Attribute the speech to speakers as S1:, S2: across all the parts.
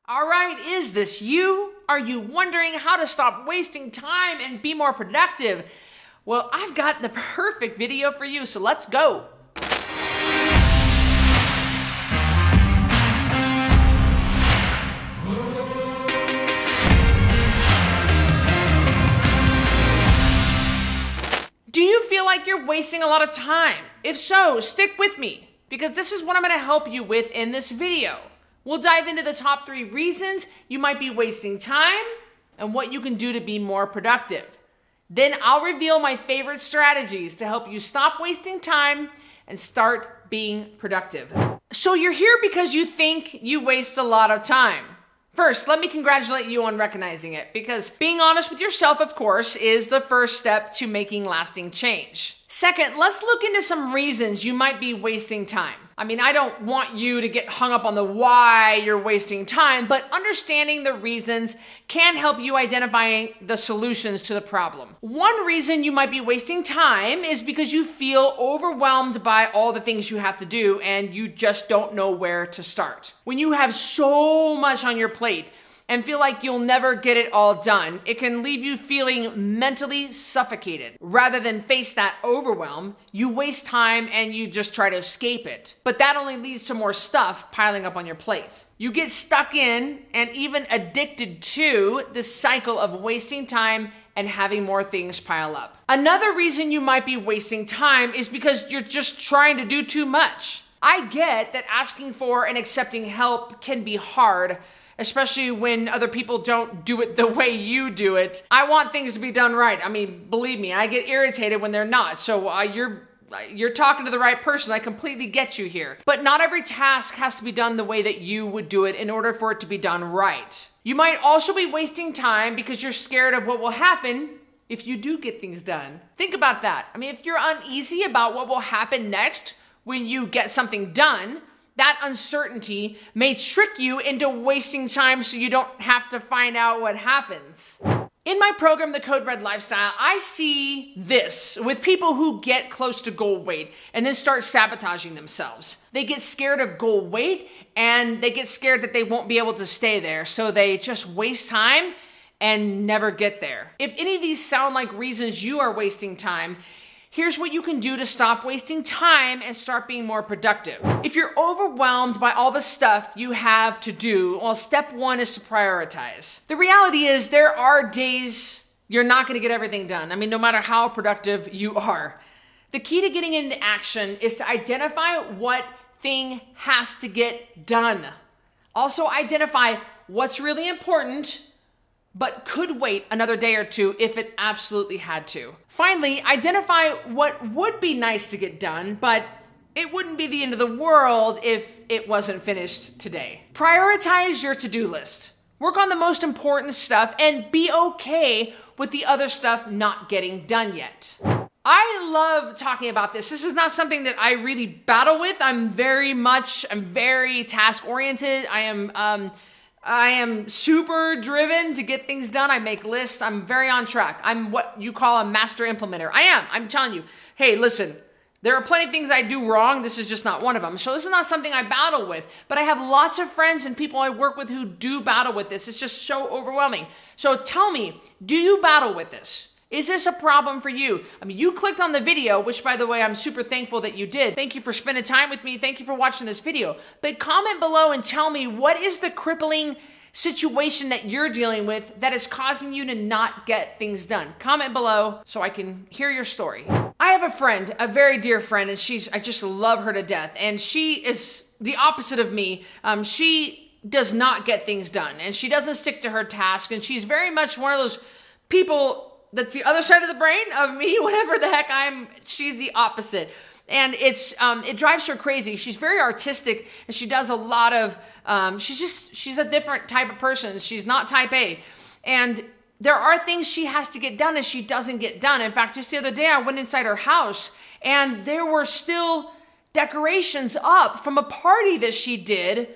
S1: All right, is this you? Are you wondering how to stop wasting time and be more productive? Well, I've got the perfect video for you, so let's go. Do you feel like you're wasting a lot of time? If so, stick with me, because this is what I'm going to help you with in this video. We'll dive into the top 3 reasons you might be wasting time and what you can do to be more productive. Then I'll reveal my favorite strategies to help you stop wasting time and start being productive. So you're here because you think you waste a lot of time. First, let me congratulate you on recognizing it, because being honest with yourself, of course, is the first step to making lasting change. Second, let's look into some reasons you might be wasting time. I mean, I don't want you to get hung up on the why you're wasting time, but understanding the reasons can help you identify the solutions to the problem. One reason you might be wasting time is because you feel overwhelmed by all the things you have to do and you just don't know where to start. When you have so much on your plate and feel like you'll never get it all done, it can leave you feeling mentally suffocated. Rather than face that overwhelm, you waste time and you just try to escape it. But that only leads to more stuff piling up on your plate. You get stuck in and even addicted to this cycle of wasting time and having more things pile up. Another reason you might be wasting time is because you're just trying to do too much. I get that asking for and accepting help can be hard, especially when other people don't do it the way you do it. I want things to be done right. I mean, believe me, I get irritated when they're not. So you're talking to the right person. I completely get you here. But not every task has to be done the way that you would do it in order for it to be done right. You might also be wasting time because you're scared of what will happen if you do get things done. Think about that. I mean, if you're uneasy about what will happen next when you get something done, that uncertainty may trick you into wasting time so you don't have to find out what happens. In my program, The Code Red Lifestyle, I see this with people who get close to goal weight and then start sabotaging themselves. They get scared of goal weight and they get scared that they won't be able to stay there, so they just waste time and never get there. If any of these sound like reasons you are wasting time, here's what you can do to stop wasting time and start being more productive. If you're overwhelmed by all the stuff you have to do, well, step 1 is to prioritize. The reality is there are days you're not going to get everything done. I mean, no matter how productive you are. The key to getting into action is to identify what thing has to get done. Also identify what's really important but could wait another day or 2 if it absolutely had to. Finally, identify what would be nice to get done, but it wouldn't be the end of the world if it wasn't finished today. Prioritize your to-do list. Work on the most important stuff and be okay with the other stuff not getting done yet. I love talking about this. This is not something that I really battle with. I'm very task-oriented. I am super driven to get things done. I make lists. I'm very on track. I'm what you call a master implementer. I'm telling you, hey, listen, there are plenty of things I do wrong. This is just not one of them. So this is not something I battle with, but I have lots of friends and people I work with who do battle with this. It's just so overwhelming. So tell me, do you battle with this? Is this a problem for you? I mean, you clicked on the video, which by the way, I'm super thankful that you did. Thank you for spending time with me. Thank you for watching this video. But comment below and tell me, what is the crippling situation that you're dealing with that is causing you to not get things done? Comment below so I can hear your story. I have a friend, a very dear friend, and I just love her to death. And she is the opposite of me. She does not get things done and she doesn't stick to her task. And she's very much one of those people that's the other side of the brain of me, whatever the heck she's the opposite. And it drives her crazy. She's very artistic and she does a lot of, she's a different type of person. She's not type A. And there are things she has to get done and she doesn't get done. In fact, just the other day I went inside her house and there were still decorations up from a party that she did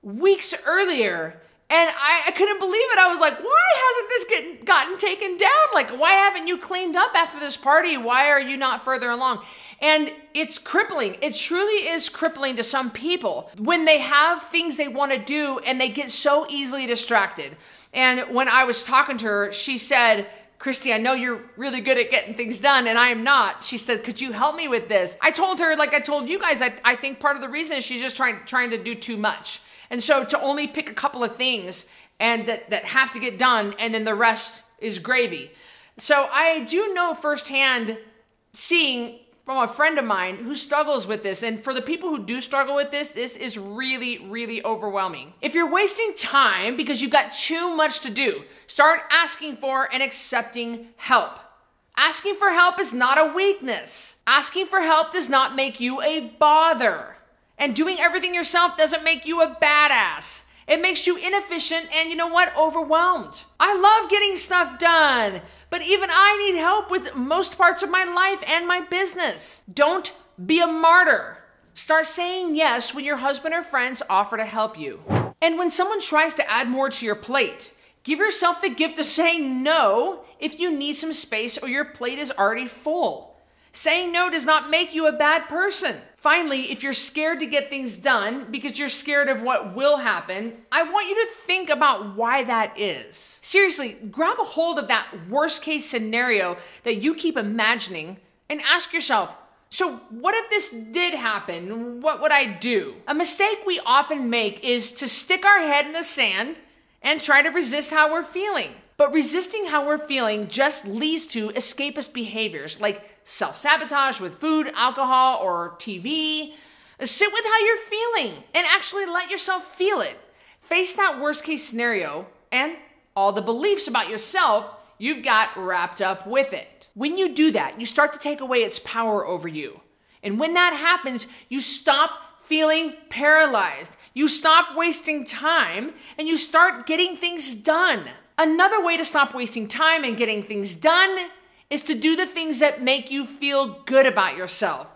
S1: weeks earlier. And I couldn't believe it. I was like, why hasn't this gotten taken down? Like, why haven't you cleaned up after this party? Why are you not further along? And it's crippling. It truly is crippling to some people when they have things they want to do and they get so easily distracted. And when I was talking to her, she said, Cristy, I know you're really good at getting things done and I am not. She said, could you help me with this? I told her, like I told you guys, I think part of the reason is she's just trying to do too much. And so to only pick a couple of things and that have to get done and then the rest is gravy. So I do know firsthand, seeing from a friend of mine who struggles with this. And for the people who do struggle with this is really, really overwhelming. If you're wasting time because you've got too much to do, start asking for and accepting help. Asking for help is not a weakness. Asking for help does not make you a bother. And doing everything yourself doesn't make you a badass. It makes you inefficient and, you know what, overwhelmed. I love getting stuff done, but even I need help with most parts of my life and my business. Don't be a martyr. Start saying yes when your husband or friends offer to help you. And when someone tries to add more to your plate, give yourself the gift of saying no if you need some space or your plate is already full. Saying no does not make you a bad person. Finally, if you're scared to get things done because you're scared of what will happen, I want you to think about why that is. Seriously, grab a hold of that worst case scenario that you keep imagining and ask yourself, so what if this did happen? What would I do? A mistake we often make is to stick our head in the sand and try to resist how we're feeling. But resisting how we're feeling just leads to escapist behaviors like self-sabotage with food, alcohol, or TV. Sit with how you're feeling and actually let yourself feel it. Face that worst case scenario and all the beliefs about yourself you've got wrapped up with it. When you do that, you start to take away its power over you. And when that happens, you stop feeling paralyzed. You stop wasting time and you start getting things done. Another way to stop wasting time and getting things done is to do the things that make you feel good about yourself.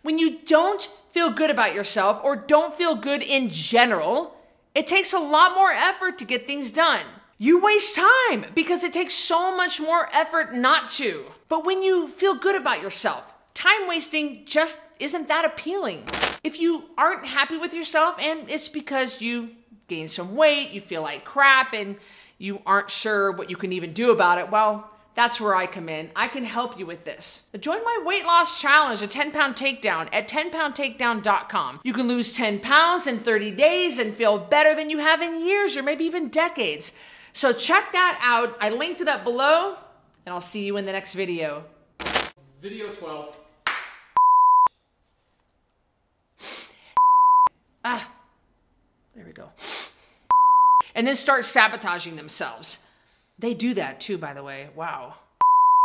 S1: When you don't feel good about yourself or don't feel good in general, it takes a lot more effort to get things done. You waste time because it takes so much more effort not to. But when you feel good about yourself, time wasting just isn't that appealing. If you aren't happy with yourself and it's because you gained some weight, you feel like crap, and you aren't sure what you can even do about it, well, that's where I come in. I can help you with this. Join my weight loss challenge, a 10-pound takedown, at 10poundtakedown.com. You can lose 10 pounds in 30 days and feel better than you have in years or maybe even decades. So check that out. I linked it up below, and I'll see you in the next video.
S2: Video 12.
S1: There we go. And then start sabotaging themselves. They do that too, by the way. Wow.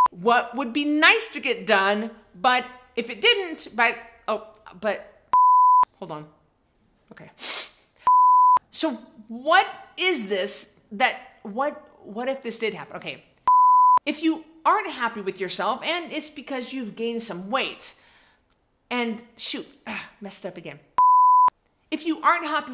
S1: What would be nice to get done, but if it didn't, hold on. Okay. So what is this what if this did happen? Okay. If you aren't happy with yourself and it's because you've gained some weight and messed up again. If you aren't happy